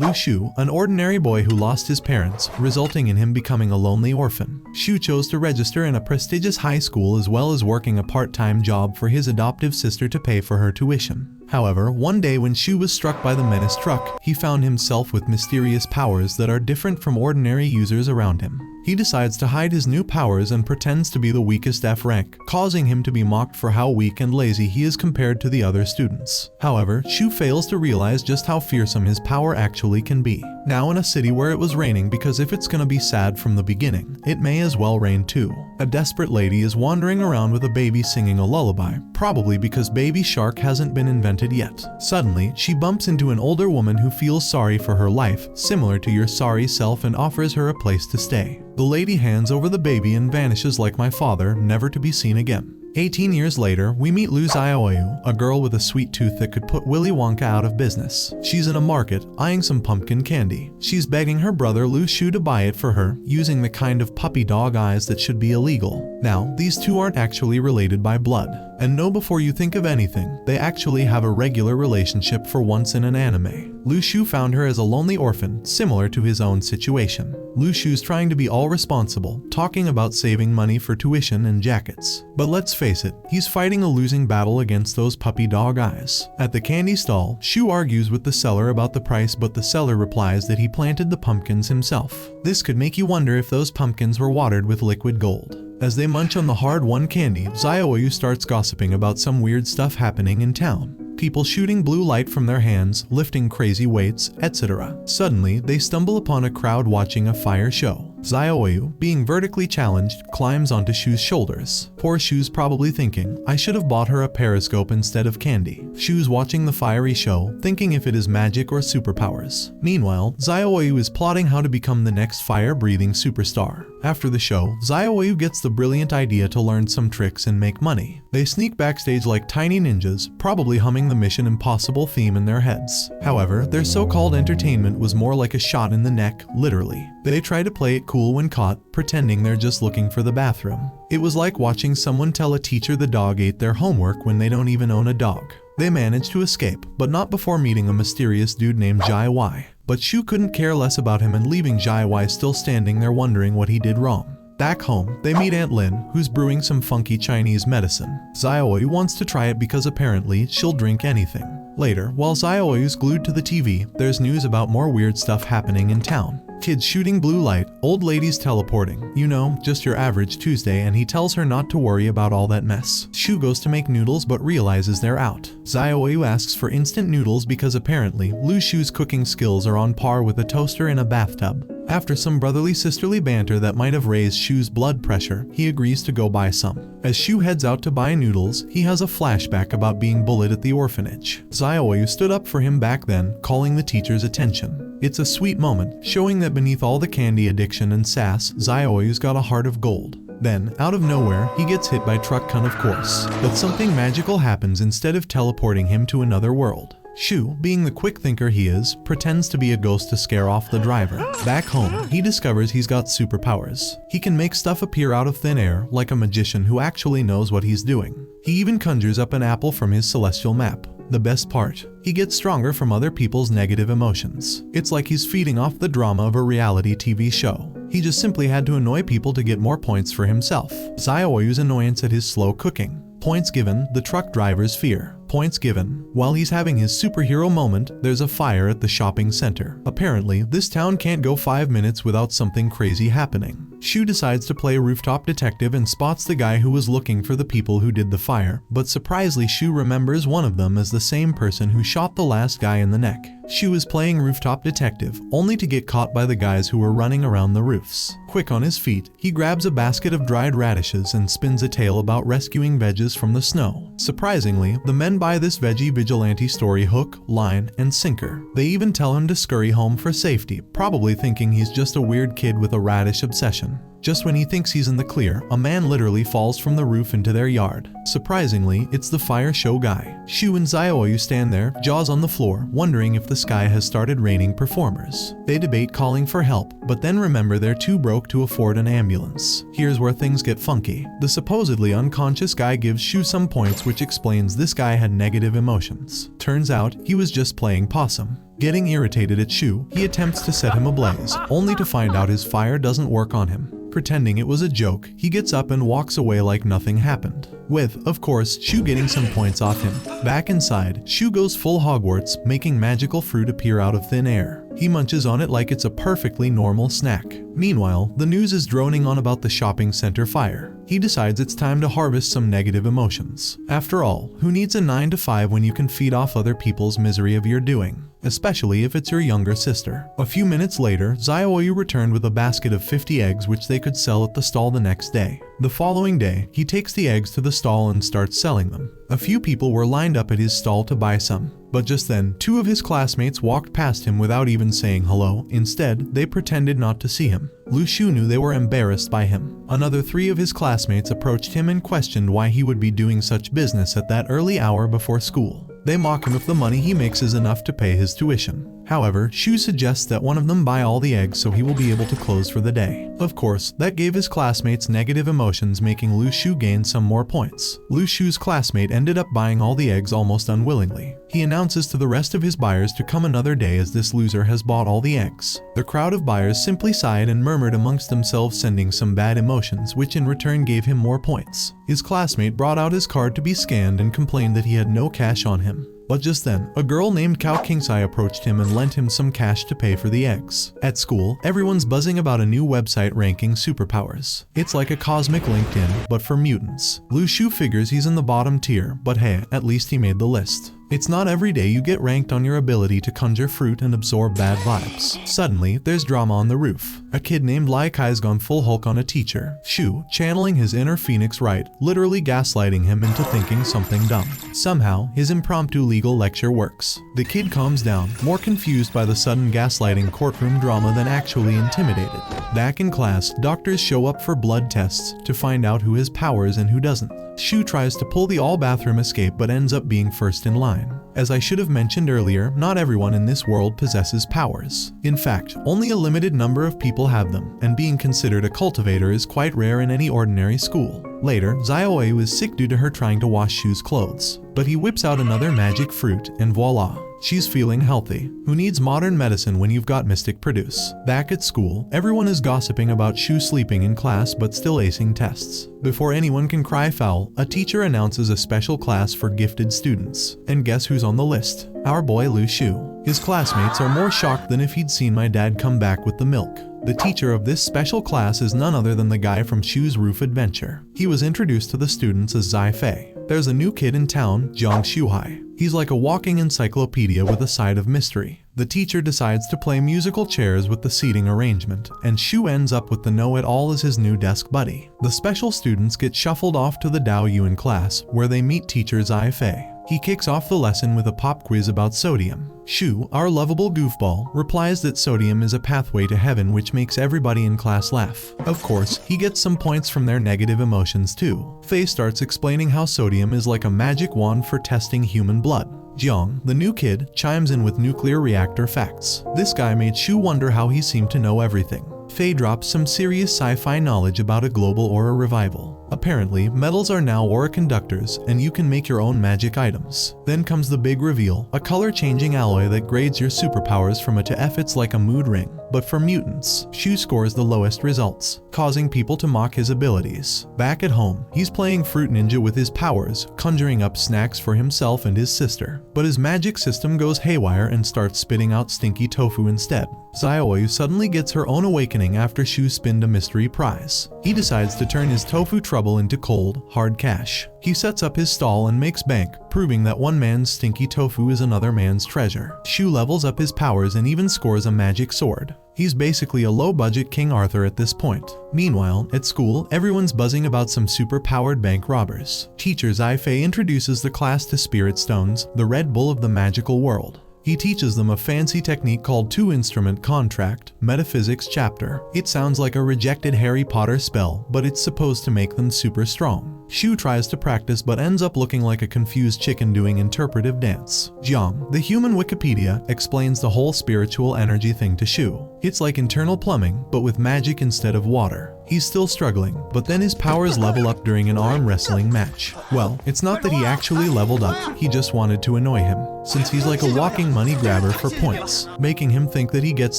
Lu Shu, an ordinary boy who lost his parents, resulting in him becoming a lonely orphan. Shu chose to register in a prestigious high school as well as working a part-time job for his adoptive sister to pay for her tuition. However, one day when Shu was struck by the menace Truck, he found himself with mysterious powers that are different from ordinary users around him. He decides to hide his new powers and pretends to be the weakest F rank, causing him to be mocked for how weak and lazy he is compared to the other students. However, Shu fails to realize just how fearsome his power actually can be. Now in a city where it was raining, because if it's gonna be sad from the beginning, it may as well rain too. A desperate lady is wandering around with a baby singing a lullaby, probably because Baby Shark hasn't been invented yet. Suddenly, she bumps into an older woman who feels sorry for her life, similar to your sorry self, and offers her a place to stay. The lady hands over the baby and vanishes like my father, never to be seen again. 18 years later, we meet Lu Xiaoyu, a girl with a sweet tooth that could put Willy Wonka out of business. She's in a market, eyeing some pumpkin candy. She's begging her brother Lu Shu to buy it for her, using the kind of puppy dog eyes that should be illegal. Now, these two aren't actually related by blood. And know before you think of anything, they actually have a regular relationship for once in an anime. Lu Shu found her as a lonely orphan, similar to his own situation. Lu Shu's trying to be all responsible, talking about saving money for tuition and jackets. But let's face it, he's fighting a losing battle against those puppy dog eyes. At the candy stall, Shu argues with the seller about the price, but the seller replies that he planted the pumpkins himself. This could make you wonder if those pumpkins were watered with liquid gold. As they munch on the hard-won candy, Xiaoyu starts gossiping about some weird stuff happening in town. People shooting blue light from their hands, lifting crazy weights, etc. Suddenly, they stumble upon a crowd watching a fire show. Xiaoyu, being vertically challenged, climbs onto Shu's shoulders. Poor Shu's probably thinking, I should have bought her a periscope instead of candy. Shu's watching the fiery show, thinking if it is magic or superpowers. Meanwhile, Xiaoyu is plotting how to become the next fire-breathing superstar. After the show, Xiaoyu gets the brilliant idea to learn some tricks and make money. They sneak backstage like tiny ninjas, probably humming the Mission Impossible theme in their heads. However, their so-called entertainment was more like a shot in the neck, literally. They try to play it cool when caught, pretending they're just looking for the bathroom. It was like watching someone tell a teacher the dog ate their homework when they don't even own a dog. They managed to escape, but not before meeting a mysterious dude named Jai Y. But Shu couldn't care less about him and leaving Jai Y still standing there wondering what he did wrong. Back home, they meet Aunt Lin, who's brewing some funky Chinese medicine. Xiaoyu wants to try it because apparently she'll drink anything. Later, while Xiaoyu's glued to the TV, there's news about more weird stuff happening in town. Kids shooting blue light, old ladies teleporting, you know, just your average Tuesday, and he tells her not to worry about all that mess. Shu goes to make noodles but realizes they're out. Xiaoyu asks for instant noodles because apparently Lu Shu's cooking skills are on par with a toaster in a bathtub. After some brotherly sisterly banter that might have raised Shu's blood pressure, he agrees to go buy some. As Shu heads out to buy noodles, he has a flashback about being bullied at the orphanage. Xiaoyu stood up for him back then, calling the teacher's attention. It's a sweet moment, showing that beneath all the candy addiction and sass, Xiaoyu's got a heart of gold. Then, out of nowhere, he gets hit by Truck-Kun, of course. But something magical happens instead of teleporting him to another world. Shu, being the quick thinker he is, pretends to be a ghost to scare off the driver. Back home, he discovers he's got superpowers. He can make stuff appear out of thin air, like a magician who actually knows what he's doing. He even conjures up an apple from his celestial map. The best part, he gets stronger from other people's negative emotions. It's like he's feeding off the drama of a reality TV show. He just simply had to annoy people to get more points for himself. Xiaoyu's annoyance at his slow cooking. Points given, the truck driver's fear. Points given, while he's having his superhero moment, there's a fire at the shopping center. Apparently, this town can't go 5 minutes without something crazy happening. Shu decides to play rooftop detective and spots the guy who was looking for the people who did the fire, but surprisingly Shu remembers one of them as the same person who shot the last guy in the neck. Shu is playing rooftop detective, only to get caught by the guys who were running around the roofs. Quick on his feet, he grabs a basket of dried radishes and spins a tale about rescuing veggies from the snow. Surprisingly, the men buy this veggie vigilante story hook, line, and sinker. They even tell him to scurry home for safety, probably thinking he's just a weird kid with a radish obsession. Just when he thinks he's in the clear, a man literally falls from the roof into their yard. Surprisingly, it's the fire show guy. Shu and Xiaoyu stand there, jaws on the floor, wondering if the sky has started raining performers. They debate calling for help, but then remember they're too broke to afford an ambulance. Here's where things get funky. The supposedly unconscious guy gives Shu some points, which explains this guy had negative emotions. Turns out, he was just playing possum. Getting irritated at Shu, he attempts to set him ablaze, only to find out his fire doesn't work on him. Pretending it was a joke, he gets up and walks away like nothing happened. With, of course, Shu getting some points off him. Back inside, Shu goes full Hogwarts, making magical fruit appear out of thin air. He munches on it like it's a perfectly normal snack. Meanwhile, the news is droning on about the shopping center fire. He decides it's time to harvest some negative emotions. After all, who needs a 9 to 5 when you can feed off other people's misery of your doing? Especially if it's your younger sister. A few minutes later, Xiaoyu returned with a basket of 50 eggs which they could sell at the stall the next day. The following day, he takes the eggs to the stall and starts selling them. A few people were lined up at his stall to buy some. But just then, 2 of his classmates walked past him without even saying hello. Instead, they pretended not to see him. Lu Shu knew they were embarrassed by him. Another 3 of his classmates approached him and questioned why he would be doing such business at that early hour before school. They mock him if the money he makes is enough to pay his tuition. However, Shu suggests that one of them buy all the eggs so he will be able to close for the day. Of course, that gave his classmates negative emotions, making Lu Shu gain some more points. Lu Shu's classmate ended up buying all the eggs almost unwillingly. He announces to the rest of his buyers to come another day as this loser has bought all the eggs. The crowd of buyers simply sighed and murmured amongst themselves, sending some bad emotions, which in return gave him more points. His classmate brought out his card to be scanned and complained that he had no cash on him. But just then, a girl named Cow Kingsai approached him and lent him some cash to pay for the eggs. At school, everyone's buzzing about a new website ranking superpowers. It's like a cosmic LinkedIn, but for mutants. Lu Shu figures he's in the bottom tier, but hey, at least he made the list. It's not every day you get ranked on your ability to conjure fruit and absorb bad vibes. Suddenly, there's drama on the roof. A kid named Lai Kai's gone full Hulk on a teacher. Shu, channeling his inner Phoenix Wright, literally gaslighting him into thinking something dumb. Somehow, his impromptu legal lecture works. The kid calms down, more confused by the sudden gaslighting courtroom drama than actually intimidated. Back in class, doctors show up for blood tests to find out who has powers and who doesn't. Shu tries to pull the all-bathroom escape but ends up being first in line. As I should have mentioned earlier, not everyone in this world possesses powers. In fact, only a limited number of people have them, and being considered a cultivator is quite rare in any ordinary school. Later, Xiaoyu is sick due to her trying to wash Shu's clothes, but he whips out another magic fruit, and voila! She's feeling healthy. Who needs modern medicine when you've got mystic produce? Back at school, everyone is gossiping about Shu sleeping in class but still acing tests. Before anyone can cry foul, a teacher announces a special class for gifted students. And guess who's on the list? Our boy Lu Shu. His classmates are more shocked than if he'd seen my dad come back with the milk. The teacher of this special class is none other than the guy from Shu's Roof Adventure. He was introduced to the students as Zai Fei. There's a new kid in town, Jiang Shuhai. He's like a walking encyclopedia with a side of mystery. The teacher decides to play musical chairs with the seating arrangement, and Shu ends up with the know-it-all as his new desk buddy. The special students get shuffled off to the Dao Yuan class, where they meet teacher Zai Fei. He kicks off the lesson with a pop quiz about sodium. Shu, our lovable goofball, replies that sodium is a pathway to heaven, which makes everybody in class laugh. Of course, he gets some points from their negative emotions too. Fei starts explaining how sodium is like a magic wand for testing human blood. Jiang, the new kid, chimes in with nuclear reactor facts. This guy made Shu wonder how he seemed to know everything. Fei drops some serious sci-fi knowledge about a global aura revival. Apparently, metals are now aura conductors, and you can make your own magic items. Then comes the big reveal, a color-changing alloy that grades your superpowers from A to F. It's like a mood ring. But for mutants, Shu scores the lowest results, causing people to mock his abilities. Back at home, he's playing Fruit Ninja with his powers, conjuring up snacks for himself and his sister. But his magic system goes haywire and starts spitting out stinky tofu instead. Xiaoyu suddenly gets her own awakening after Shu spinned a mystery prize. He decides to turn his tofu trouble into cold, hard cash. He sets up his stall and makes bank, proving that one man's stinky tofu is another man's treasure. Shu levels up his powers and even scores a magic sword. He's basically a low-budget King Arthur at this point. Meanwhile, at school, everyone's buzzing about some super-powered bank robbers. Teacher Zai Fei introduces the class to Spirit Stones, the Red Bull of the magical world. He teaches them a fancy technique called two-instrument contract, Metaphysics Chapter. It sounds like a rejected Harry Potter spell, but it's supposed to make them super strong. Shu tries to practice but ends up looking like a confused chicken doing interpretive dance. Jiang, the human Wikipedia, explains the whole spiritual energy thing to Shu. It's like internal plumbing, but with magic instead of water. He's still struggling, but then his powers level up during an arm wrestling match. Well, it's not that he actually leveled up, he just wanted to annoy him, since he's like a walking money grabber for points, making him think that he gets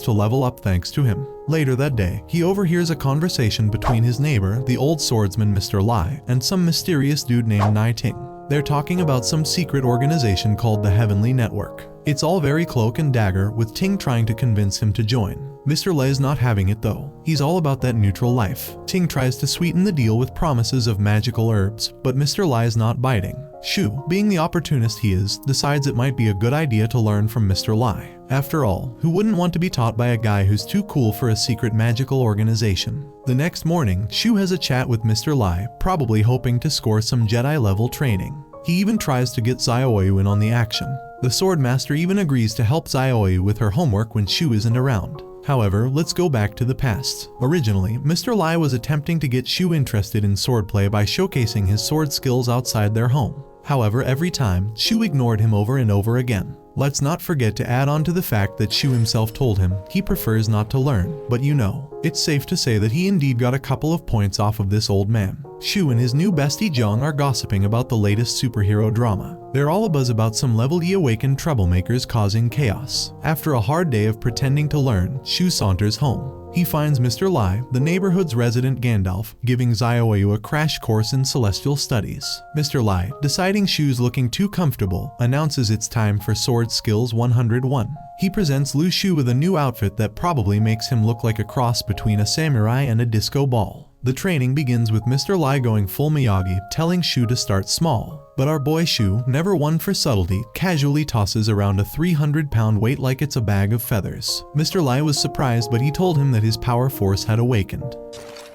to level up thanks to him. Later that day, he overhears a conversation between his neighbor, the old swordsman Mr. Lai, and some mysterious dude named Nai Ting. They're talking about some secret organization called the Heavenly Network. It's all very cloak and dagger, with Ting trying to convince him to join. Mr. Lei's not having it though. He's all about that neutral life. Ting tries to sweeten the deal with promises of magical herbs, but Mr. Lei's not biting. Shu, being the opportunist he is, decides it might be a good idea to learn from Mr. Lai. After all, who wouldn't want to be taught by a guy who's too cool for a secret magical organization? The next morning, Shu has a chat with Mr. Lai, probably hoping to score some Jedi-level training. He even tries to get Xiaoyu in on the action. The sword master even agrees to help Xiaoyu with her homework when Shu isn't around. However, let's go back to the past. Originally, Mr. Lai was attempting to get Shu interested in swordplay by showcasing his sword skills outside their home. However, every time, Shu ignored him over and over again. Let's not forget to add on to the fact that Shu himself told him he prefers not to learn, but you know, it's safe to say that he indeed got a couple of points off of this old man. Shu and his new bestie Jiang are gossiping about the latest superhero drama. They're all abuzz about some level E awakened troublemakers causing chaos. After a hard day of pretending to learn, Shu saunters home. He finds Mr. Lai, the neighborhood's resident Gandalf, giving Xiaoyu a crash course in celestial studies. Mr. Lai, deciding Shu's looking too comfortable, announces it's time for Sword Skills 101. He presents Lu Shu with a new outfit that probably makes him look like a cross between a samurai and a disco ball. The training begins with Mr. Lai going full Miyagi, telling Shu to start small. But our boy Shu, never one for subtlety, casually tosses around a 300-pound weight like it's a bag of feathers. Mr. Lai was surprised, but he told him that his power force had awakened.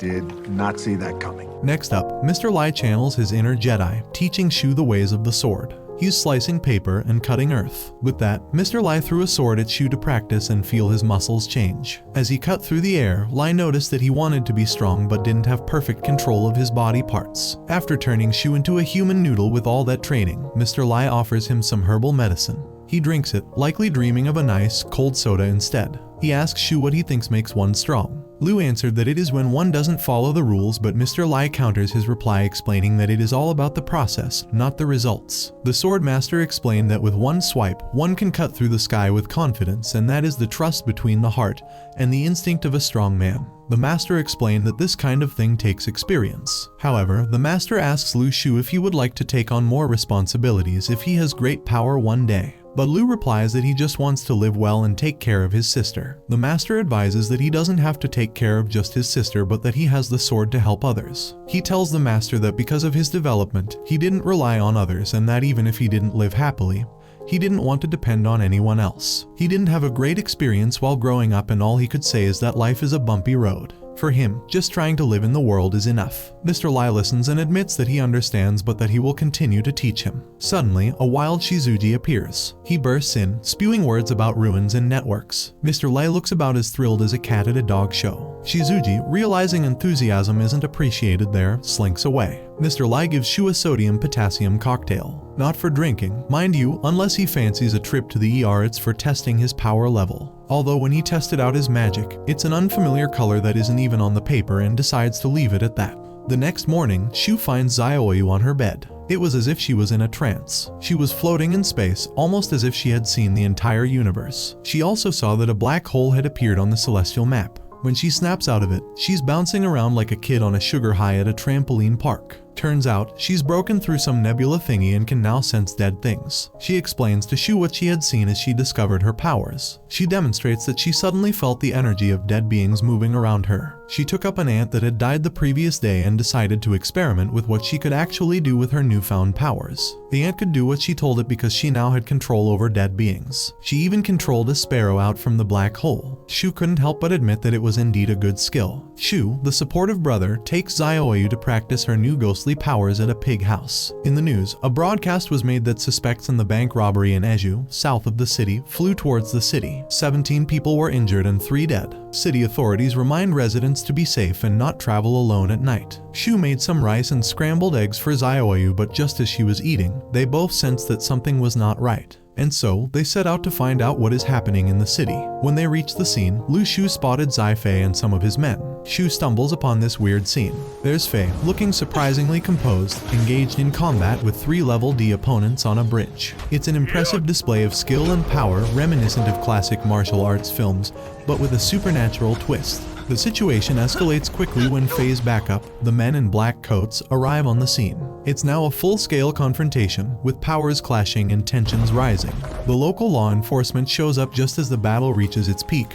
Did not see that coming. Next up, Mr. Lai channels his inner Jedi, teaching Shu the ways of the sword. He's slicing paper and cutting earth. With that, Mr. Lai threw a sword at Shu to practice and feel his muscles change. As he cut through the air, Lai noticed that he wanted to be strong but didn't have perfect control of his body parts. After turning Shu into a human noodle with all that training, Mr. Lai offers him some herbal medicine. He drinks it, likely dreaming of a nice, cold soda instead. He asks Shu what he thinks makes one strong. Lu answered that it is when one doesn't follow the rules, but Mr. Lai counters his reply explaining that it is all about the process, not the results. The sword master explained that with one swipe, one can cut through the sky with confidence, and that is the trust between the heart and the instinct of a strong man. The master explained that this kind of thing takes experience. However, the master asks Lu Shu if he would like to take on more responsibilities if he has great power one day. But Lu replies that he just wants to live well and take care of his sister. The master advises that he doesn't have to take care of just his sister, but that he has the sword to help others. He tells the master that because of his development, he didn't rely on others, and that even if he didn't live happily, he didn't want to depend on anyone else. He didn't have a great experience while growing up, and all he could say is that life is a bumpy road. For him, just trying to live in the world is enough. Mr. Lai listens and admits that he understands, but that he will continue to teach him. Suddenly, a wild Shizuji appears. He bursts in, spewing words about ruins and networks. Mr. Lai looks about as thrilled as a cat at a dog show. Shizuji, realizing enthusiasm isn't appreciated there, slinks away. Mr. Lai gives Shu a sodium-potassium cocktail. Not for drinking, mind you, unless he fancies a trip to the ER, it's for testing his power level. Although when he tested out his magic, it's an unfamiliar color that isn't even on the paper and decides to leave it at that. The next morning, Shu finds Xiaoyu on her bed. It was as if she was in a trance. She was floating in space, almost as if she had seen the entire universe. She also saw that a black hole had appeared on the celestial map. When she snaps out of it, she's bouncing around like a kid on a sugar high at a trampoline park. Turns out, she's broken through some nebula thingy and can now sense dead things. She explains to Shu what she had seen as she discovered her powers. She demonstrates that she suddenly felt the energy of dead beings moving around her. She took up an ant that had died the previous day and decided to experiment with what she could actually do with her newfound powers. The ant could do what she told it because she now had control over dead beings. She even controlled a sparrow out from the black hole. Shu couldn't help but admit that it was indeed a good skill. Shu, the supportive brother, takes Xiaoyu to practice her new ghostly ghostly powers at a pig house. In the news, a broadcast was made that suspects in the bank robbery in Eju, south of the city, flew towards the city. 17 people were injured and 3 dead. City authorities remind residents to be safe and not travel alone at night. Shu made some rice and scrambled eggs for Xiaoyu, but just as she was eating, they both sensed that something was not right. And so, they set out to find out what is happening in the city. When they reached the scene, Lu Shu spotted Zai Fei and some of his men. Shu stumbles upon this weird scene. There's Fei, looking surprisingly composed, engaged in combat with 3 level D opponents on a bridge. It's an impressive display of skill and power reminiscent of classic martial arts films, but with a supernatural twist. The situation escalates quickly when Fei's backup, the men in black coats, arrive on the scene. It's now a full-scale confrontation, with powers clashing and tensions rising. The local law enforcement shows up just as the battle reaches its peak,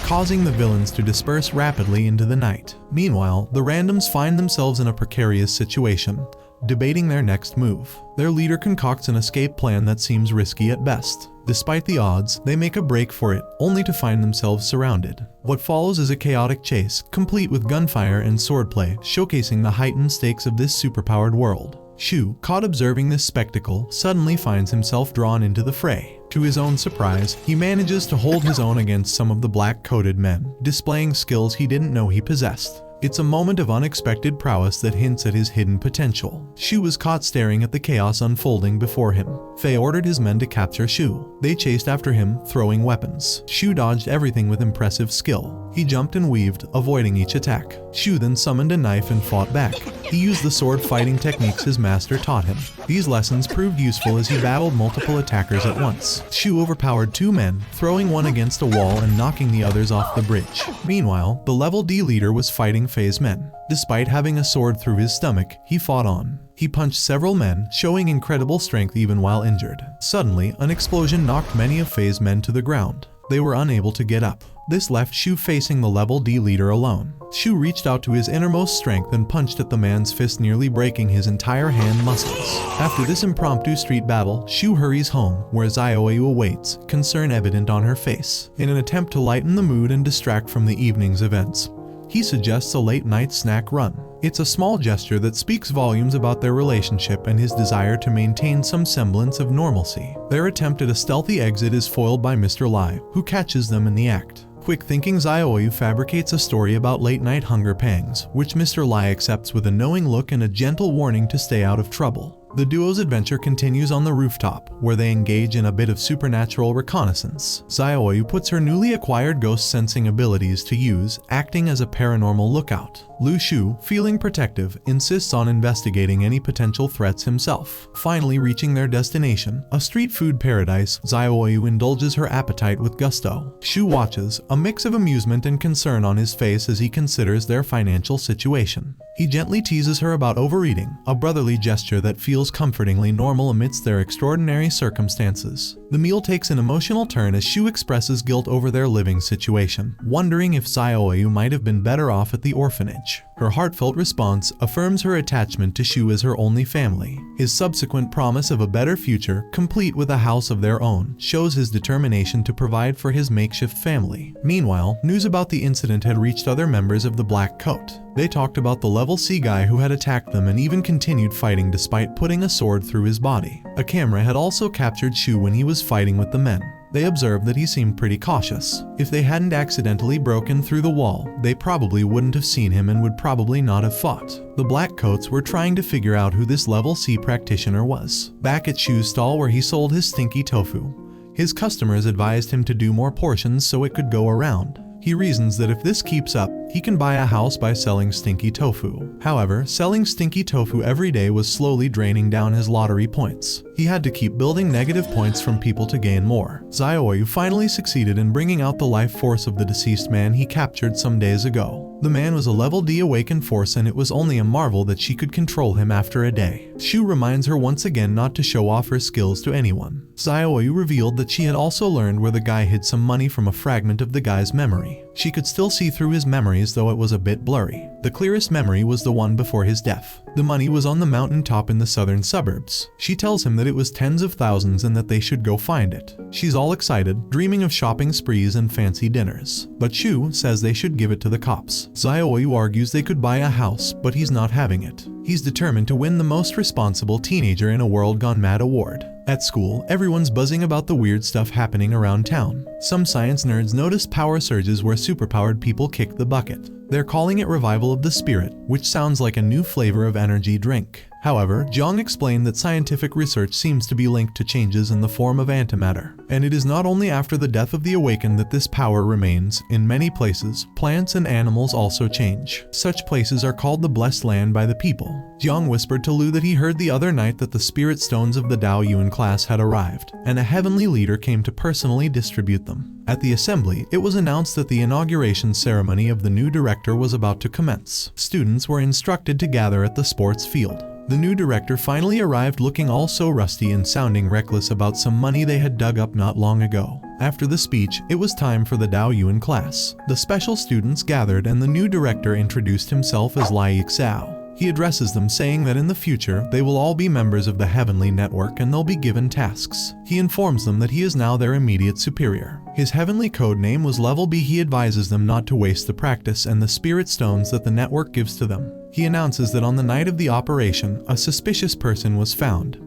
causing the villains to disperse rapidly into the night. Meanwhile, the randoms find themselves in a precarious situation, debating their next move. Their leader concocts an escape plan that seems risky at best. Despite the odds, they make a break for it, only to find themselves surrounded. What follows is a chaotic chase, complete with gunfire and swordplay, showcasing the heightened stakes of this superpowered world. Shu, caught observing this spectacle, suddenly finds himself drawn into the fray. To his own surprise, he manages to hold his own against some of the black-coated men, displaying skills he didn't know he possessed. It's a moment of unexpected prowess that hints at his hidden potential. Shu was caught staring at the chaos unfolding before him. Fei ordered his men to capture Shu. They chased after him, throwing weapons. Shu dodged everything with impressive skill. He jumped and weaved, avoiding each attack. Shu then summoned a knife and fought back. He used the sword fighting techniques his master taught him. These lessons proved useful as he battled multiple attackers at once. Shu overpowered 2 men, throwing one against a wall and knocking the others off the bridge. Meanwhile, the level D leader was fighting Fei's men. Despite having a sword through his stomach, he fought on. He punched several men, showing incredible strength even while injured. Suddenly, an explosion knocked many of Fei's men to the ground. They were unable to get up. This left Shu facing the level D leader alone. Shu reached out to his innermost strength and punched at the man's fist, nearly breaking his entire hand muscles. After this impromptu street battle, Shu hurries home, where Xiaoyu awaits, concern evident on her face. In an attempt to lighten the mood and distract from the evening's events, he suggests a late-night snack run. It's a small gesture that speaks volumes about their relationship and his desire to maintain some semblance of normalcy. Their attempt at a stealthy exit is foiled by Mr. Lai, who catches them in the act. Quick-thinking Xiaoyu fabricates a story about late-night hunger pangs, which Mr. Lai accepts with a knowing look and a gentle warning to stay out of trouble. The duo's adventure continues on the rooftop, where they engage in a bit of supernatural reconnaissance. Xiaoyu puts her newly acquired ghost-sensing abilities to use, acting as a paranormal lookout. Lu Shu, feeling protective, insists on investigating any potential threats himself. Finally reaching their destination, a street food paradise, Xiaoyu indulges her appetite with gusto. Shu watches, a mix of amusement and concern on his face as he considers their financial situation. He gently teases her about overeating, a brotherly gesture that feels comfortingly normal amidst their extraordinary circumstances. The meal takes an emotional turn as Shu expresses guilt over their living situation, wondering if Xiaoyu might have been better off at the orphanage. Her heartfelt response affirms her attachment to Shu as her only family. His subsequent promise of a better future, complete with a house of their own, shows his determination to provide for his makeshift family. Meanwhile, news about the incident had reached other members of the Black Coat. They talked about the level C guy who had attacked them and even continued fighting despite putting a sword through his body. A camera had also captured Shu when he was fighting with the men. They observed that he seemed pretty cautious. If they hadn't accidentally broken through the wall, they probably wouldn't have seen him and would probably not have fought. The Black Coats were trying to figure out who this level C practitioner was. Back at Shu's stall where he sold his stinky tofu, his customers advised him to do more portions so it could go around. He reasons that if this keeps up, he can buy a house by selling stinky tofu. However, selling stinky tofu every day was slowly draining down his lottery points. He had to keep building negative points from people to gain more. Xiaoyu finally succeeded in bringing out the life force of the deceased man he captured some days ago. The man was a level D awakened force, and it was only a marvel that she could control him after a day. Shu reminds her once again not to show off her skills to anyone. Xiaoyu revealed that she had also learned where the guy hid some money from a fragment of the guy's memory. She could still see through his memories, though it was a bit blurry. The clearest memory was the one before his death. The money was on the mountain top in the southern suburbs. She tells him that that it was tens of thousands and that they should go find it. She's all excited, dreaming of shopping sprees and fancy dinners. But Shu says they should give it to the cops. Xiaoyu argues they could buy a house, but he's not having it. He's determined to win the Most Responsible Teenager in a World Gone Mad award. At school, everyone's buzzing about the weird stuff happening around town. Some science nerds notice power surges where superpowered people kick the bucket. They're calling it Revival of the Spirit, which sounds like a new flavor of energy drink. However, Jiang explained that scientific research seems to be linked to changes in the form of antimatter, and it is not only after the death of the awakened that this power remains. In many places, plants and animals also change. Such places are called the Blessed Land by the people. Jiang whispered to Lu that he heard the other night that the spirit stones of the Dao Yuan class had arrived, and a heavenly leader came to personally distribute them. At the assembly, it was announced that the inauguration ceremony of the new director was about to commence. Students were instructed to gather at the sports field. The new director finally arrived looking all so rusty and sounding reckless about some money they had dug up not long ago. After the speech, it was time for the Dao Yuan class. The special students gathered and the new director introduced himself as Lai Xiao. He addresses them saying that in the future, they will all be members of the Heavenly Network and they'll be given tasks. He informs them that he is now their immediate superior. His heavenly code name was Level B. He advises them not to waste the practice and the spirit stones that the network gives to them. He announces that on the night of the operation, a suspicious person was found,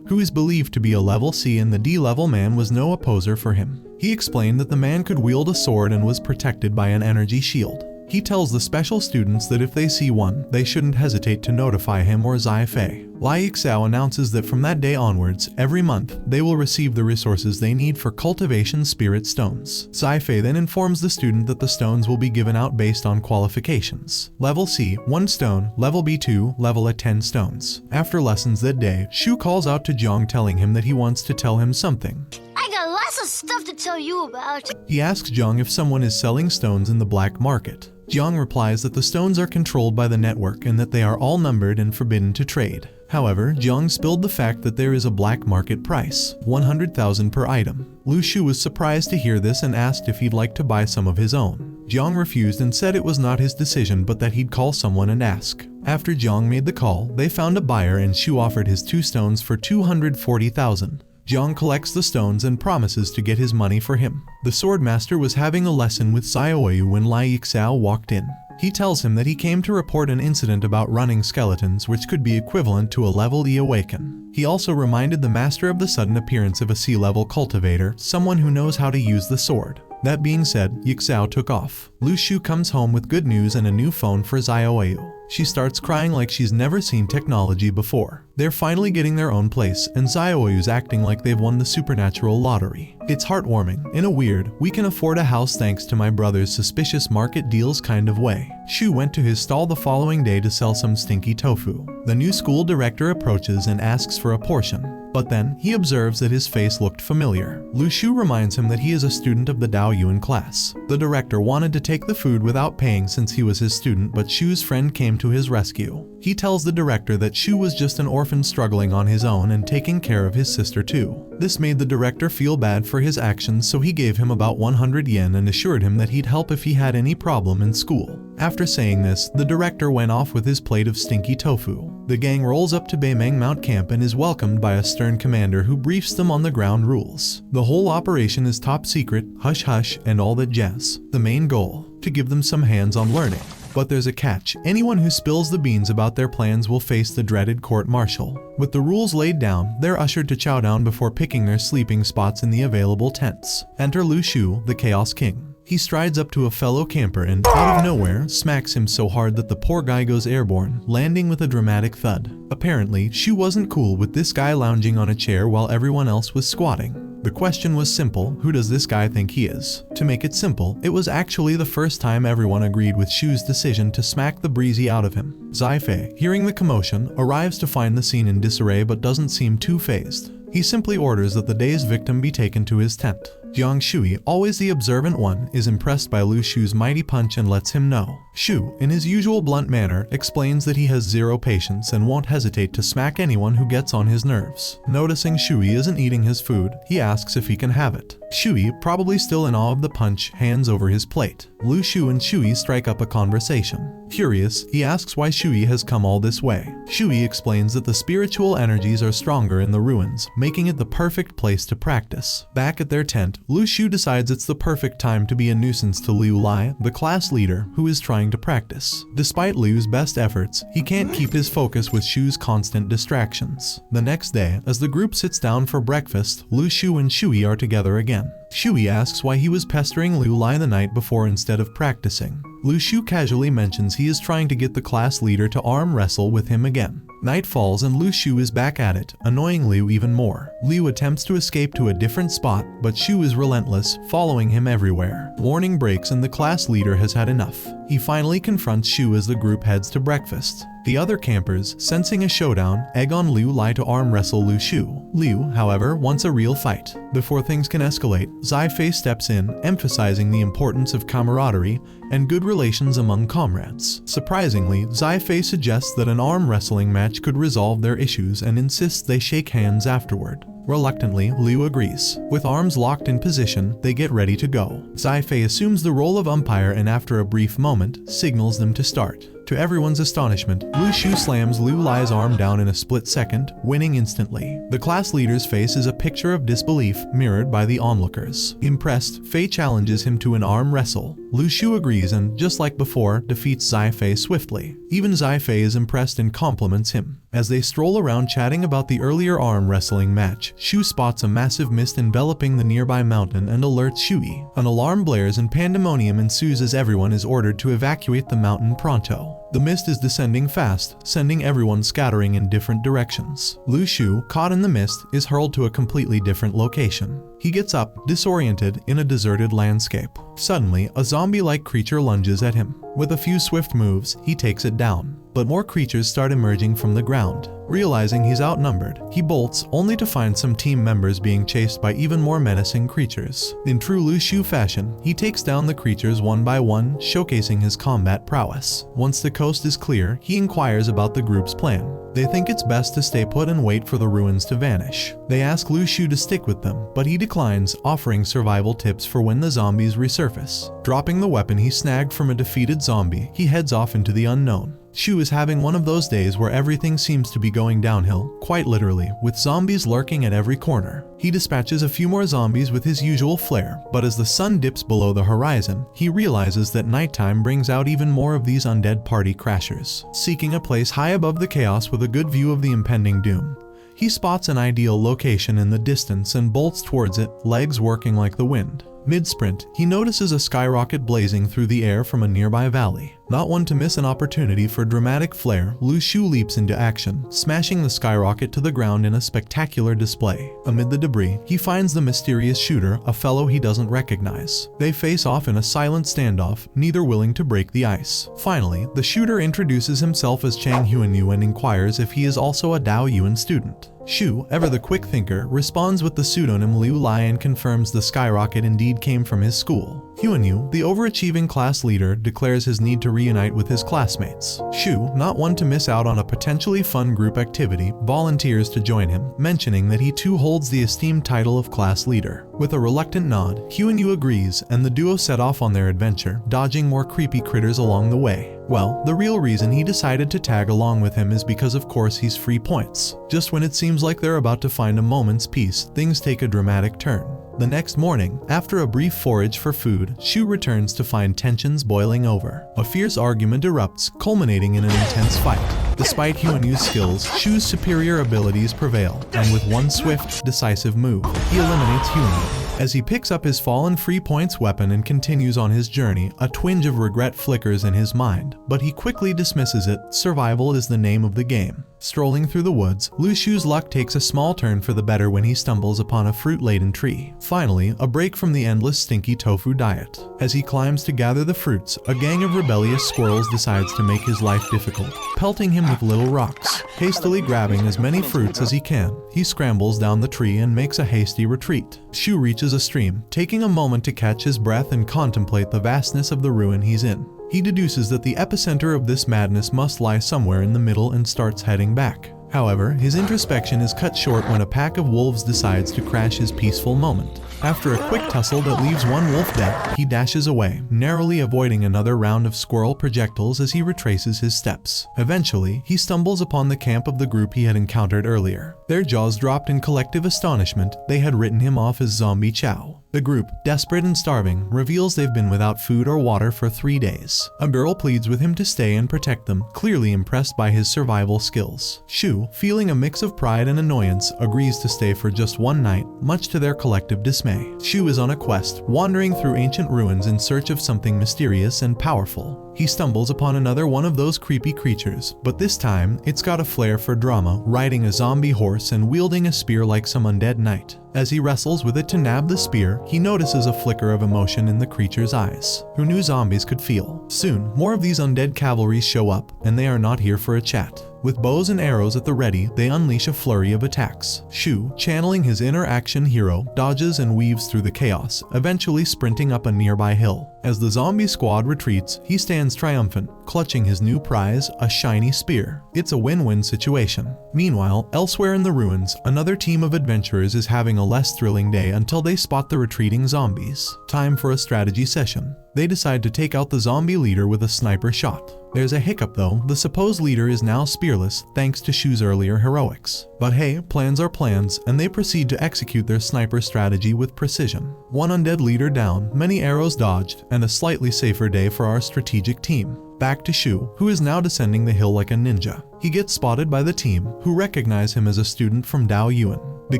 who is believed to be a level C, and the D-level man was no opposer for him. He explained that the man could wield a sword and was protected by an energy shield. He tells the special students that if they see one, they shouldn't hesitate to notify him or Zai Fei. Lai Xiao announces that from that day onwards, every month, they will receive the resources they need for cultivation spirit stones. Zai Fei then informs the student that the stones will be given out based on qualifications. Level C, 1 stone, level B 2, level A 10 stones. After lessons that day, Shu calls out to Jiang telling him that he wants to tell him something. I got lots of stuff to tell you about. He asks Jiang if someone is selling stones in the black market. Jiang replies that the stones are controlled by the network and that they are all numbered and forbidden to trade. However, Jiang spilled the fact that there is a black market price, 100,000 per item. Lu Shu was surprised to hear this and asked if he'd like to buy some of his own. Jiang refused and said it was not his decision but that he'd call someone and ask. After Jiang made the call, they found a buyer and Shu offered his 2 stones for 240,000. Jiang collects the stones and promises to get his money for him. The swordmaster was having a lesson with Xiaoyu when Lai Xiao walked in. He tells him that he came to report an incident about running skeletons which could be equivalent to a level E awaken. He also reminded the master of the sudden appearance of a C-level cultivator, someone who knows how to use the sword. That being said, Yixiao took off. Lu Shu comes home with good news and a new phone for Xiaoyu. She starts crying like she's never seen technology before. They're finally getting their own place, and Xiaoyu's acting like they've won the supernatural lottery. It's heartwarming, in a weird, we can afford a house thanks to my brother's suspicious market deals kind of way. Shu went to his stall the following day to sell some stinky tofu. The new school director approaches and asks for a portion, but then he observes that his face looked familiar. Lu Shu reminds him that he is a student of the Dao Yuan class. The director wanted to take the food without paying since he was his student, but Shu's friend came to his rescue. He tells the director that Shu was just an orphan struggling on his own and taking care of his sister too. This made the director feel bad for his actions, so he gave him about 100 yen and assured him that he'd help if he had any problem in school. After saying this, the director went off with his plate of stinky tofu. The gang rolls up to Beimeng Mount Camp and is welcomed by a stern commander who briefs them on the ground rules. The whole operation is top secret, hush hush, and all that jazz. The main goal, to give them some hands-on learning. But there's a catch. Anyone who spills the beans about their plans will face the dreaded court-martial. With the rules laid down, they're ushered to chow down before picking their sleeping spots in the available tents. Enter Lu Shu, the Chaos King. He strides up to a fellow camper and, out of nowhere, smacks him so hard that the poor guy goes airborne, landing with a dramatic thud. Apparently, Shu wasn't cool with this guy lounging on a chair while everyone else was squatting. The question was simple, who does this guy think he is? To make it simple, it was actually the first time everyone agreed with Shu's decision to smack the breezy out of him. Zai Fei, hearing the commotion, arrives to find the scene in disarray but doesn't seem too fazed. He simply orders that the day's victim be taken to his tent. Jiang Shui, always the observant one, is impressed by Lu Shu's mighty punch and lets him know. Shu, in his usual blunt manner, explains that he has zero patience and won't hesitate to smack anyone who gets on his nerves. Noticing Shui isn't eating his food, he asks if he can have it. Shui, probably still in awe of the punch, hands over his plate. Lu Shu and Shui strike up a conversation. Curious, he asks why Shui has come all this way. Shui explains that the spiritual energies are stronger in the ruins, making it the perfect place to practice. Back at their tent, Lu Shu decides it's the perfect time to be a nuisance to Liu Lai, the class leader, who is trying to practice. Despite Liu's best efforts, he can't keep his focus with Shu's constant distractions. The next day, as the group sits down for breakfast, Lu Shu and Shui are together again. Shui asks why he was pestering Liu Lai the night before instead of practicing. Lu Shu casually mentions he is trying to get the class leader to arm wrestle with him again. Night falls and Lu Shu is back at it, annoying Liu even more. Liu attempts to escape to a different spot, but Shu is relentless, following him everywhere. Morning breaks and the class leader has had enough. He finally confronts Shu as the group heads to breakfast. The other campers, sensing a showdown, egg on Liu Lai to arm wrestle Lu Shu. Liu, however, wants a real fight. Before things can escalate, Zai Fei steps in, emphasizing the importance of camaraderie and good relations among comrades. Surprisingly, Zai Fei suggests that an arm wrestling match could resolve their issues and insists they shake hands afterward. Reluctantly, Liu agrees. With arms locked in position, they get ready to go. Zai Fei assumes the role of umpire and after a brief moment, signals them to start. To everyone's astonishment, Lu Shu slams Liu Lai's arm down in a split second, winning instantly. The class leader's face is a picture of disbelief, mirrored by the onlookers. Impressed, Fei challenges him to an arm wrestle. Lu Shu agrees and, just like before, defeats Zai Fei swiftly. Even Zai Fei is impressed and compliments him. As they stroll around chatting about the earlier arm wrestling match, Shu spots a massive mist enveloping the nearby mountain and alerts Shui. An alarm blares and pandemonium ensues as everyone is ordered to evacuate the mountain pronto. The mist is descending fast, sending everyone scattering in different directions. Lu Shu, caught in the mist, is hurled to a completely different location. He gets up, disoriented, in a deserted landscape. Suddenly, a zombie-like creature lunges at him. With a few swift moves, he takes it down. But more creatures start emerging from the ground. Realizing he's outnumbered, he bolts, only to find some team members being chased by even more menacing creatures. In true Lu Shu fashion, he takes down the creatures one by one, showcasing his combat prowess. Once the coast is clear, he inquires about the group's plan. They think it's best to stay put and wait for the ruins to vanish. They ask Lu Shu to stick with them, but he declines, offering survival tips for when the zombies resurface. Dropping the weapon he snagged from a defeated zombie, he heads off into the unknown. Shu is having one of those days where everything seems to be going downhill, quite literally, with zombies lurking at every corner. He dispatches a few more zombies with his usual flair, but as the sun dips below the horizon, he realizes that nighttime brings out even more of these undead party crashers. Seeking a place high above the chaos with a good view of the impending doom, he spots an ideal location in the distance and bolts towards it, legs working like the wind. Mid-sprint, he notices a skyrocket blazing through the air from a nearby valley. Not one to miss an opportunity for dramatic flair, Lu Shu leaps into action, smashing the skyrocket to the ground in a spectacular display. Amid the debris, he finds the mysterious shooter, a fellow he doesn't recognize. They face off in a silent standoff, neither willing to break the ice. Finally, the shooter introduces himself as Chang Huanyu and inquires if he is also a Dao Yuan student. Shu, ever the quick thinker, responds with the pseudonym Liu Lai and confirms the skyrocket indeed came from his school. Huanyu, the overachieving class leader, declares his need to reunite with his classmates. Shu, not one to miss out on a potentially fun group activity, volunteers to join him, mentioning that he too holds the esteemed title of class leader. With a reluctant nod, Huanyu agrees, and the duo set off on their adventure, dodging more creepy critters along the way. Well, the real reason he decided to tag along with him is because of course he's free points. Just when it seems like they're about to find a moment's peace, things take a dramatic turn. The next morning, after a brief forage for food, Shu returns to find tensions boiling over. A fierce argument erupts, culminating in an intense fight. Despite Huanyu's skills, Shu's superior abilities prevail, and with one swift, decisive move, he eliminates Huanyu. As he picks up his fallen free points weapon and continues on his journey, a twinge of regret flickers in his mind, but he quickly dismisses it. Survival is the name of the game. Strolling through the woods, Lu Shu's luck takes a small turn for the better when he stumbles upon a fruit-laden tree. Finally, a break from the endless stinky tofu diet. As he climbs to gather the fruits, a gang of rebellious squirrels decides to make his life difficult, pelting him with little rocks. Hastily grabbing as many fruits as he can, he scrambles down the tree and makes a hasty retreat. Shu reaches a stream, taking a moment to catch his breath and contemplate the vastness of the ruin he's in. He deduces that the epicenter of this madness must lie somewhere in the middle and starts heading back. However, his introspection is cut short when a pack of wolves decides to crash his peaceful moment. After a quick tussle that leaves one wolf dead, he dashes away, narrowly avoiding another round of squirrel projectiles as he retraces his steps. Eventually, he stumbles upon the camp of the group he had encountered earlier. Their jaws dropped in collective astonishment. They had written him off as zombie chow. The group, desperate and starving, reveals they've been without food or water for 3 days. A girl pleads with him to stay and protect them, clearly impressed by his survival skills. Shu, feeling a mix of pride and annoyance, agrees to stay for just one night, much to their collective dismay. Shu is on a quest, wandering through ancient ruins in search of something mysterious and powerful. He stumbles upon another one of those creepy creatures, but this time, it's got a flair for drama, riding a zombie horse and wielding a spear like some undead knight. As he wrestles with it to nab the spear, he notices a flicker of emotion in the creature's eyes. Who knew zombies could feel? Soon, more of these undead cavalry show up, and they are not here for a chat. With bows and arrows at the ready, they unleash a flurry of attacks. Shu, channeling his inner action hero, dodges and weaves through the chaos, eventually sprinting up a nearby hill. As the zombie squad retreats, he stands triumphant, clutching his new prize, a shiny spear. It's a win-win situation. Meanwhile, elsewhere in the ruins, another team of adventurers is having a less thrilling day until they spot the retreating zombies. Time for a strategy session. They decide to take out the zombie leader with a sniper shot. There's a hiccup though, the supposed leader is now spearless thanks to Shu's earlier heroics. But hey, plans are plans, and they proceed to execute their sniper strategy with precision. One undead leader down, many arrows dodged, and a slightly safer day for our strategic team. Back to Shu, who is now descending the hill like a ninja. He gets spotted by the team, who recognize him as a student from Dao Yuan. The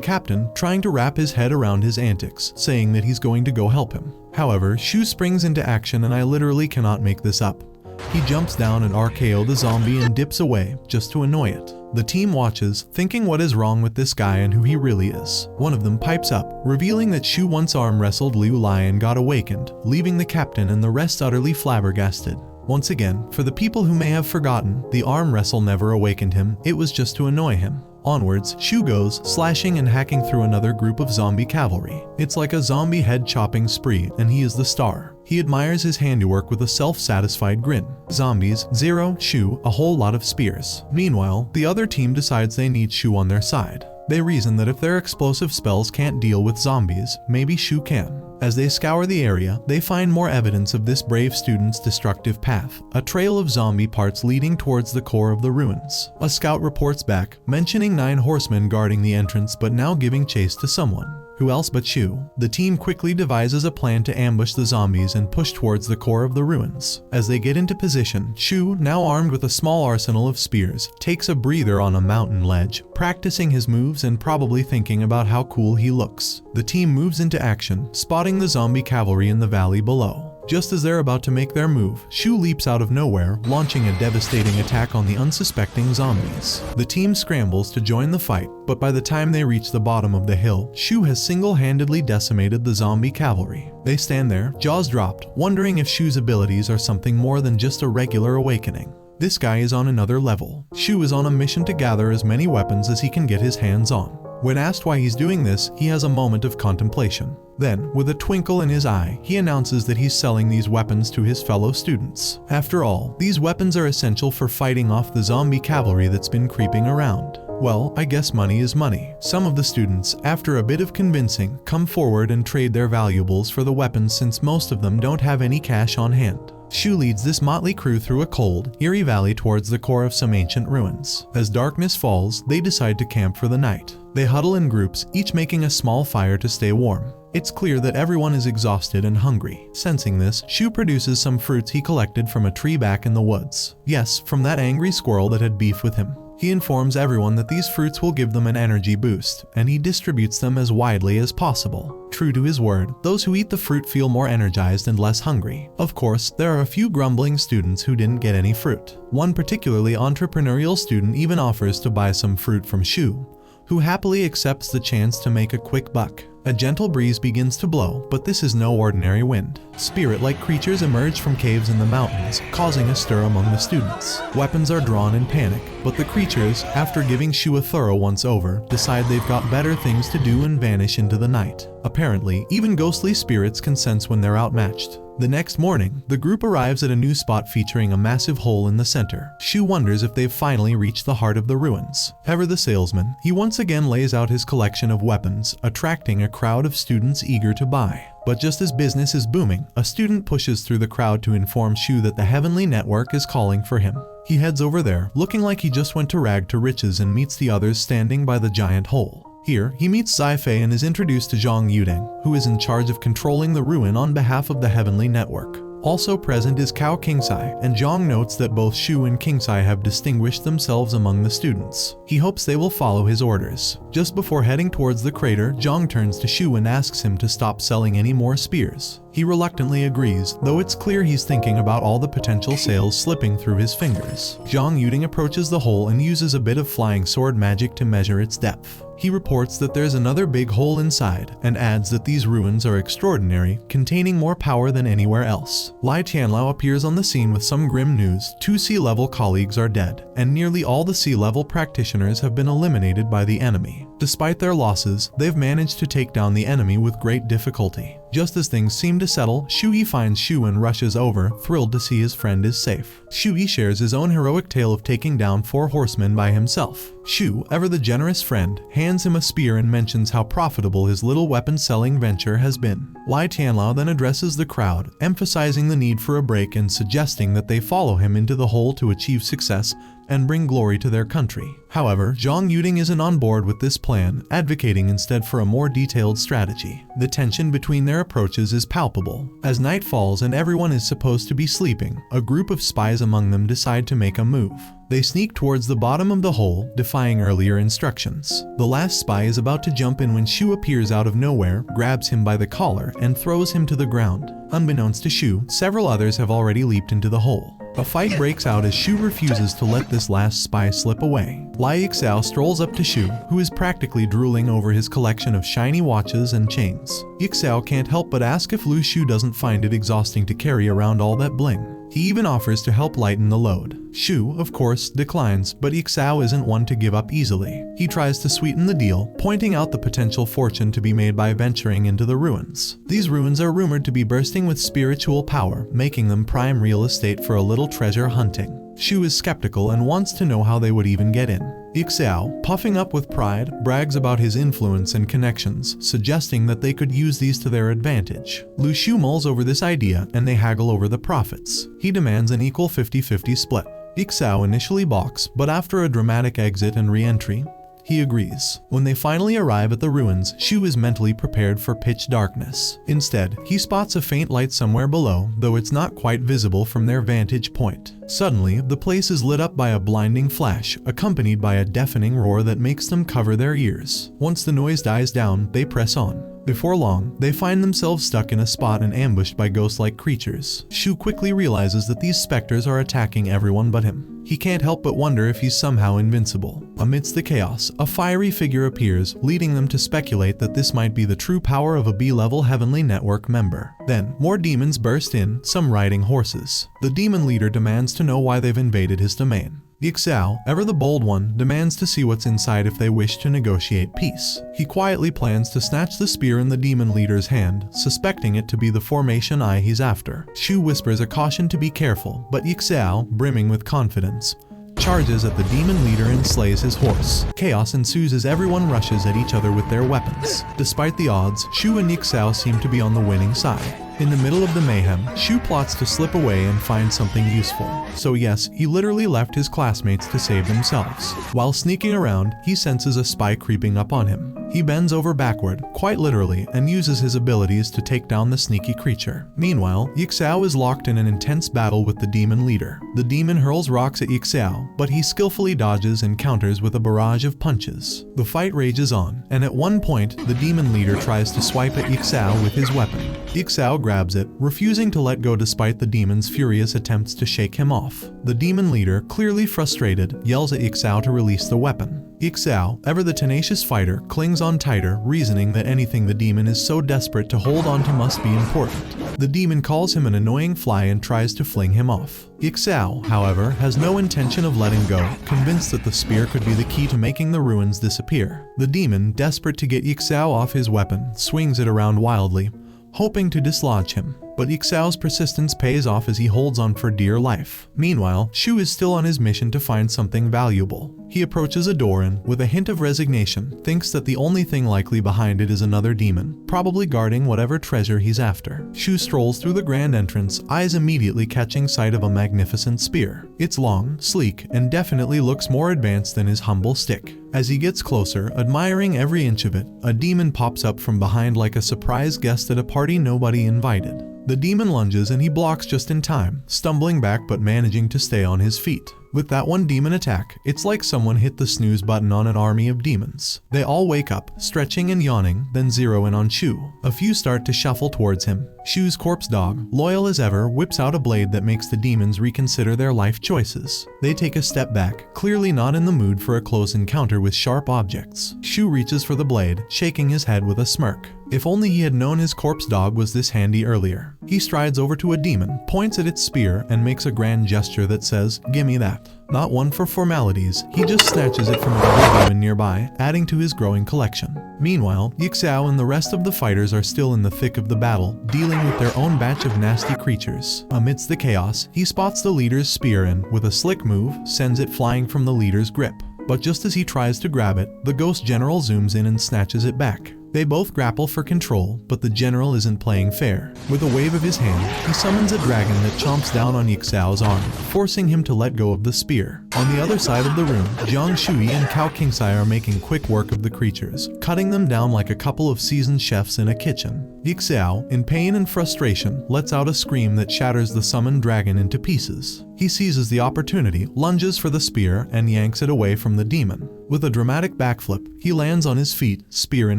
captain, trying to wrap his head around his antics, saying that he's going to go help him. However, Shu springs into action, and I literally cannot make this up. He jumps down and RKO the zombie and dips away, just to annoy it. The team watches, thinking what is wrong with this guy and who he really is. One of them pipes up, revealing that Shu once arm wrestled Liu Lai and got awakened, leaving the captain and the rest utterly flabbergasted. Once again, for the people who may have forgotten, the arm wrestle never awakened him, it was just to annoy him. Onwards, Shu goes, slashing and hacking through another group of zombie cavalry. It's like a zombie head chopping spree, and he is the star. He admires his handiwork with a self-satisfied grin. Zombies, 0, Shu, a whole lot of spears. Meanwhile, the other team decides they need Shu on their side. They reason that if their explosive spells can't deal with zombies, maybe Shu can. As they scour the area, they find more evidence of this brave student's destructive path, a trail of zombie parts leading towards the core of the ruins. A scout reports back, mentioning 9 horsemen guarding the entrance but now giving chase to someone. Who else but Shu? The team quickly devises a plan to ambush the zombies and push towards the core of the ruins. As they get into position, Shu, now armed with a small arsenal of spears, takes a breather on a mountain ledge, practicing his moves and probably thinking about how cool he looks. The team moves into action, spotting the zombie cavalry in the valley below. Just as they're about to make their move, Shu leaps out of nowhere, launching a devastating attack on the unsuspecting zombies. The team scrambles to join the fight, but by the time they reach the bottom of the hill, Shu has single-handedly decimated the zombie cavalry. They stand there, jaws dropped, wondering if Shu's abilities are something more than just a regular awakening. This guy is on another level. Shu is on a mission to gather as many weapons as he can get his hands on. When asked why he's doing this, he has a moment of contemplation. Then, with a twinkle in his eye, he announces that he's selling these weapons to his fellow students. After all, these weapons are essential for fighting off the zombie cavalry that's been creeping around. Well, I guess money is money. Some of the students, after a bit of convincing, come forward and trade their valuables for the weapons since most of them don't have any cash on hand. Shu leads this motley crew through a cold, eerie valley towards the core of some ancient ruins. As darkness falls, they decide to camp for the night. They huddle in groups, each making a small fire to stay warm. It's clear that everyone is exhausted and hungry. Sensing this, Shu produces some fruits he collected from a tree back in the woods. Yes, from that angry squirrel that had beef with him. He informs everyone that these fruits will give them an energy boost, and he distributes them as widely as possible. True to his word, those who eat the fruit feel more energized and less hungry. Of course, there are a few grumbling students who didn't get any fruit. One particularly entrepreneurial student even offers to buy some fruit from Shu, who happily accepts the chance to make a quick buck. A gentle breeze begins to blow, but this is no ordinary wind. Spirit-like creatures emerge from caves in the mountains, causing a stir among the students. Weapons are drawn in panic, but the creatures, after giving Shu a thorough once-over, decide they've got better things to do and vanish into the night. Apparently, even ghostly spirits can sense when they're outmatched. The next morning, the group arrives at a new spot featuring a massive hole in the center. Shu wonders if they've finally reached the heart of the ruins. Ever the salesman, he once again lays out his collection of weapons, attracting a crowd of students eager to buy. But just as business is booming, a student pushes through the crowd to inform Shu that the Heavenly Network is calling for him. He heads over there, looking like he just went to rag to riches, and meets the others standing by the giant hole. Here, he meets Zai-Fei and is introduced to Zhang Yudeng, who is in charge of controlling the ruin on behalf of the Heavenly Network. Also present is Cao Kingsai, and Zhang notes that both Shu and Kingsai have distinguished themselves among the students. He hopes they will follow his orders. Just before heading towards the crater, Zhang turns to Shu and asks him to stop selling any more spears. He reluctantly agrees, though it's clear he's thinking about all the potential sales slipping through his fingers. Zhang Yudeng approaches the hole and uses a bit of flying sword magic to measure its depth. He reports that there's another big hole inside, and adds that these ruins are extraordinary, containing more power than anywhere else. Lai Tianlao appears on the scene with some grim news. 2 sea-level colleagues are dead, and nearly all the sea-level practitioners have been eliminated by the enemy. Despite their losses, they've managed to take down the enemy with great difficulty. Just as things seem to settle, Shui finds Shu and rushes over, thrilled to see his friend is safe. Shui shares his own heroic tale of taking down 4 horsemen by himself. Shu, ever the generous friend, hands him a spear and mentions how profitable his little weapon-selling venture has been. Lai Tianlao then addresses the crowd, emphasizing the need for a break and suggesting that they follow him into the hole to achieve success and bring glory to their country. However, Zhang Yudeng isn't on board with this plan, advocating instead for a more detailed strategy. The tension between their approaches is palpable. As night falls and everyone is supposed to be sleeping, a group of spies among them decide to make a move. They sneak towards the bottom of the hole, defying earlier instructions. The last spy is about to jump in when Shu appears out of nowhere, grabs him by the collar, and throws him to the ground. Unbeknownst to Shu, several others have already leaped into the hole. A fight breaks out as Shu refuses to let this last spy slip away. Lai Yixao strolls up to Shu, who is practically drooling over his collection of shiny watches and chains. Yixao can't help but ask if Lu Shu doesn't find it exhausting to carry around all that bling. He even offers to help lighten the load. Shu, of course, declines, but Yixao isn't one to give up easily. He tries to sweeten the deal, pointing out the potential fortune to be made by venturing into the ruins. These ruins are rumored to be bursting with spiritual power, making them prime real estate for a little treasure hunting. Shu is skeptical and wants to know how they would even get in. Yixao, puffing up with pride, brags about his influence and connections, suggesting that they could use these to their advantage. Lu Shu mulls over this idea and they haggle over the profits. He demands an equal 50-50 split. Yixao initially balks, but after a dramatic exit and re-entry, he agrees. When they finally arrive at the ruins, Shu is mentally prepared for pitch darkness. Instead, he spots a faint light somewhere below, though it's not quite visible from their vantage point. Suddenly, the place is lit up by a blinding flash, accompanied by a deafening roar that makes them cover their ears. Once the noise dies down, they press on. Before long, they find themselves stuck in a spot and ambushed by ghost-like creatures. Shu quickly realizes that these specters are attacking everyone but him. He can't help but wonder if he's somehow invincible. Amidst the chaos, a fiery figure appears, leading them to speculate that this might be the true power of a B-level Heavenly Network member. Then, more demons burst in, some riding horses. The demon leader demands to know why they've invaded his domain. Yixao, ever the bold one, demands to see what's inside if they wish to negotiate peace. He quietly plans to snatch the spear in the demon leader's hand, suspecting it to be the formation eye he's after. Shu whispers a caution to be careful, but Yixao, brimming with confidence, charges at the demon leader and slays his horse. Chaos ensues as everyone rushes at each other with their weapons. Despite the odds, Shu and Yixao seem to be on the winning side. In the middle of the mayhem, Shu plots to slip away and find something useful. So yes, he literally left his classmates to save themselves. While sneaking around, he senses a spy creeping up on him. He bends over backward, quite literally, and uses his abilities to take down the sneaky creature. Meanwhile, Yixao is locked in an intense battle with the demon leader. The demon hurls rocks at Yixao, but he skillfully dodges and counters with a barrage of punches. The fight rages on, and at one point, the demon leader tries to swipe at Yixao with his weapon. Yixao grabs it, refusing to let go despite the demon's furious attempts to shake him off. The demon leader, clearly frustrated, yells at Yixao to release the weapon. Yixao, ever the tenacious fighter, clings on tighter, reasoning that anything the demon is so desperate to hold on to must be important. The demon calls him an annoying fly and tries to fling him off. Yixao, however, has no intention of letting go, convinced that the spear could be the key to making the ruins disappear. The demon, desperate to get Yixao off his weapon, swings it around wildly, hoping to dislodge him. but Xiao's persistence pays off as he holds on for dear life. Meanwhile, Shu is still on his mission to find something valuable. He approaches a door and, with a hint of resignation, thinks that the only thing likely behind it is another demon, probably guarding whatever treasure he's after. Shu strolls through the grand entrance, eyes immediately catching sight of a magnificent spear. It's long, sleek, and definitely looks more advanced than his humble stick. As he gets closer, admiring every inch of it, a demon pops up from behind like a surprise guest at a party nobody invited. The demon lunges and he blocks just in time, stumbling back but managing to stay on his feet. With that one demon attack, it's like someone hit the snooze button on an army of demons. They all wake up, stretching and yawning, then zero in on Shu. A few start to shuffle towards him. Shu's corpse dog, loyal as ever, whips out a blade that makes the demons reconsider their life choices. They take a step back, clearly not in the mood for a close encounter with sharp objects. Shu reaches for the blade, shaking his head with a smirk. If only he had known his corpse dog was this handy earlier. He strides over to a demon, points at its spear, and makes a grand gesture that says, "Gimme that." Not one for formalities, he just snatches it from another demon nearby, adding to his growing collection. Meanwhile, Xiao and the rest of the fighters are still in the thick of the battle, dealing with their own batch of nasty creatures. Amidst the chaos, he spots the leader's spear and, with a slick move, sends it flying from the leader's grip. But just as he tries to grab it, the ghost general zooms in and snatches it back. They both grapple for control, but the general isn't playing fair. With a wave of his hand, he summons a dragon that chomps down on Xiao's arm, forcing him to let go of the spear. On the other side of the room, Jiang Shui and Cao Qingsai are making quick work of the creatures, cutting them down like a couple of seasoned chefs in a kitchen. Xiao, in pain and frustration, lets out a scream that shatters the summoned dragon into pieces. He seizes the opportunity, lunges for the spear, and yanks it away from the demon. With a dramatic backflip, he lands on his feet, spear in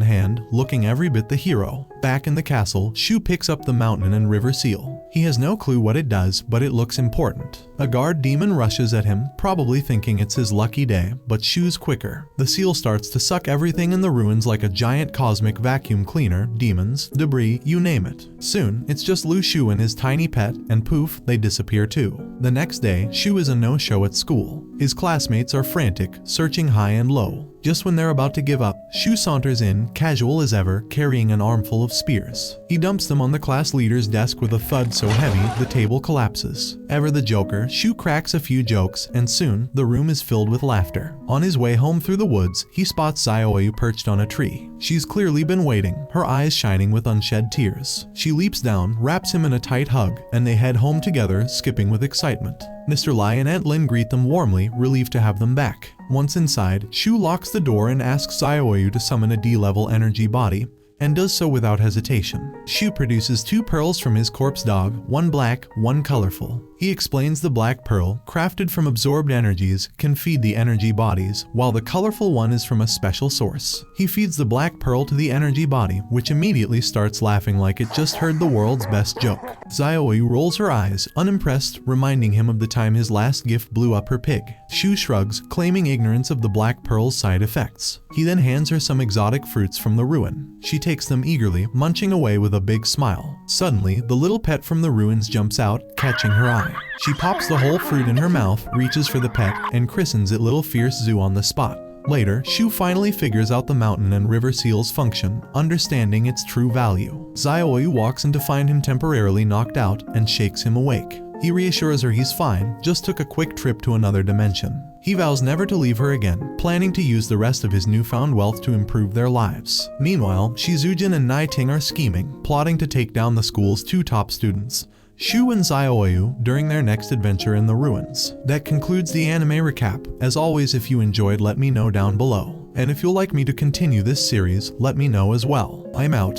hand, looking every bit the hero. Back in the castle, Shu picks up the mountain and river seal. He has no clue what it does, but it looks important. A guard demon rushes at him, probably thinking it's his lucky day, but Shu's quicker. The seal starts to suck everything in the ruins like a giant cosmic vacuum cleaner, demons, debris, you name it. Soon, it's just Lu Shu and his tiny pet, and poof, they disappear too. The next day, Shu is a no-show at school. His classmates are frantic, searching high and low. Just when they're about to give up, Shu saunters in, casual as ever, carrying an armful of spears. He dumps them on the class leader's desk with a thud so heavy the table collapses. Ever the joker, Shu cracks a few jokes, and soon, the room is filled with laughter. On his way home through the woods, he spots Xiaoyu perched on a tree. She's clearly been waiting, her eyes shining with unshed tears. She leaps down, wraps him in a tight hug, and they head home together, skipping with excitement. Mr. Lai and Aunt Lin greet them warmly, relieved to have them back. Once inside, Shu locks the door and asks Xiaoyu to summon a D-level energy body, and does so without hesitation. Shu produces 2 pearls from his corpse dog, one black, one colorful. He explains the black pearl, crafted from absorbed energies, can feed the energy bodies, while the colorful one is from a special source. He feeds the black pearl to the energy body, which immediately starts laughing like it just heard the world's best joke. Xiaoyu rolls her eyes, unimpressed, reminding him of the time his last gift blew up her pig. Shu shrugs, claiming ignorance of the black pearl's side effects. He then hands her some exotic fruits from the ruin. She takes them eagerly, munching away with a big smile. Suddenly, the little pet from the ruins jumps out, catching her eye. She pops the whole fruit in her mouth, reaches for the pet, and christens it Little Fierce Zoo on the spot. Later, Shu finally figures out the mountain and river seal's function, understanding its true value. Xiaoyu walks in to find him temporarily knocked out and shakes him awake. He reassures her he's fine, just took a quick trip to another dimension. He vows never to leave her again, planning to use the rest of his newfound wealth to improve their lives. Meanwhile, Shizujin and Nai Ting are scheming, plotting to take down the school's 2 top students, Shu and Xiaoyu, during their next adventure in the ruins. That concludes the anime recap. As always, if you enjoyed, let me know down below. And if you'll like me to continue this series, let me know as well. I'm out.